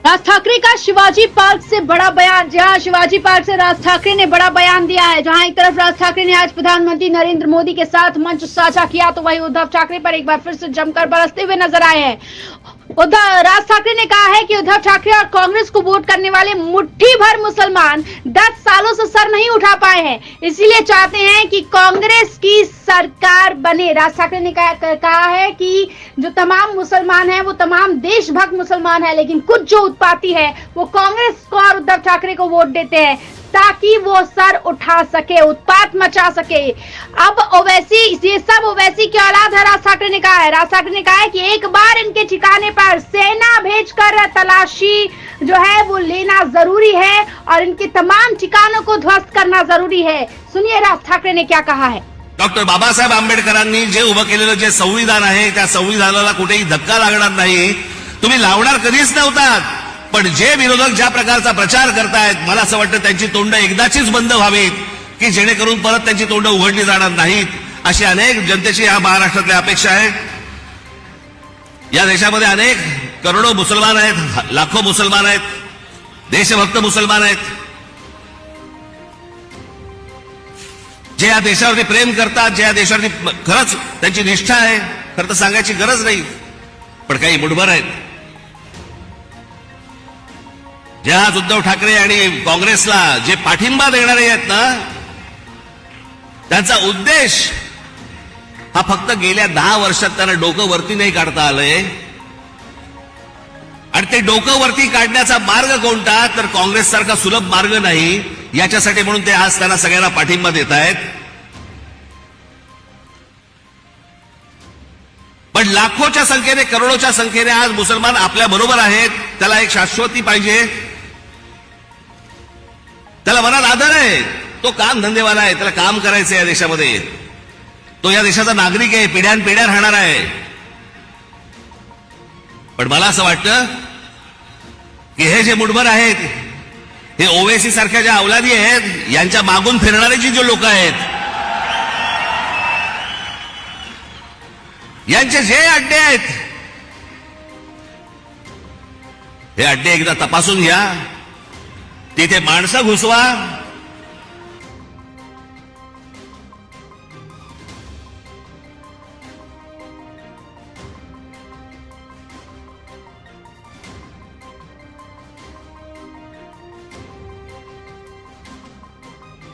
राज ठाकरे का शिवाजी पार्क से बड़ा बयान। जहां शिवाजी पार्क से राज ठाकरे ने बड़ा बयान दिया है। जहां एक तरफ राज ठाकरे ने आज प्रधानमंत्री नरेंद्र मोदी के साथ मंच साझा किया, तो वहीं उद्धव ठाकरे पर एक बार फिर से जमकर बरसते हुए नजर आए हैं। राज ठाकरे ने कहा है कि उद्धव ठाकरे और कांग्रेस को वोट करने वाले मुट्ठी भर मुसलमान 10 सालों से सर नहीं उठा पाए हैं, इसीलिए चाहते हैं कि कांग्रेस की सरकार बने। राज ठाकरे ने कहा है कि जो तमाम मुसलमान हैं वो तमाम देशभक्त मुसलमान हैं, लेकिन कुछ जो उत्पाती है वो कांग्रेस को और उद्धव ठाकरे को वोट देते हैं ताकि वो सर उठा सके, उत्पात मचा सके। अब ओवैसी, ये सब ओवैसी की औलाद है, राज ठाकरे ने कहा है। राज ठाकरे ने कहा है कि एक बार इनके ठिकाने पर सेना भेजकर तलाशी जो है वो लेना जरूरी है और इनके तमाम ठिकानों को ध्वस्त करना जरूरी है। सुनिए राज ठाकरे ने क्या कहा है। डॉक्टर बाबासाहेब आंबेडकरांनी जे उभं केलेलं जे संविधान आहे त्या संविधानाला कुठेही धक्का लागणार नाही, तुम्ही लावणार कधीच नव्हतात। पण जे विरोधक ज्या प्रकारचा प्रचार करतायत, मला असं वाटतं त्यांची तोंड एकदाचीच बंद व्हावीत की जेणेकरून परत त्यांची तोंड उघडली जाणार नाहीत, अशी अनेक जनतेची या महाराष्ट्रातल्या अपेक्षा आहे। या देशामध्ये अनेक करोडो मुसलमान आहेत, लाखो मुसलमान आहेत, देशभक्त मुसलमान आहेत, जे या देशावरती प्रेम करतात, जे या देशावरती खरंच त्यांची निष्ठा आहे। खरं तर सांगायची गरज नाही, पण काही मुठभर आहेत जे आज उद्धव ठाकरे आणि काँग्रेसला जे पाठिंबा देणारे आहेत ना, त्यांचा उद्देश हा फक्त गेल्या 10 वर्षात त्यांना डोकं वरती नाही काढता आलंय। आणि ते डोकं वरती काढण्याचा मार्ग कोणता, तर काँग्रेस सारखा सुलभ मार्ग नाही, याच्यासाठी म्हणून ते आज त्यांना सगळ्यांना पाठिंबा देत आहेत। पण लाखोच्या संख्येने, करोडोच्या संख्येने आज मुसलमान आपल्या बरोबर आहेत। त्याला एक शाश्वती पाहिजे, त्याला मनात आदर आहे, तो काम धंदेवाला आहे, त्याला काम करायचं या देशामध्ये, तो या देशाचा नागरिक आहे, पिढ्यानपिढ्या राहणार आहे। पण मला असं वाटतं की हे जे मुठभर आहेत, हे ओवेसी सारख्या ज्या अवलादी आहेत, यांच्या मागून फिरणारे जी जो लोक आहेत, यांचे जे अड्डे आहेत, हे अड्डे एकदा तपासून घ्या, तिथे माणसं घुसवा,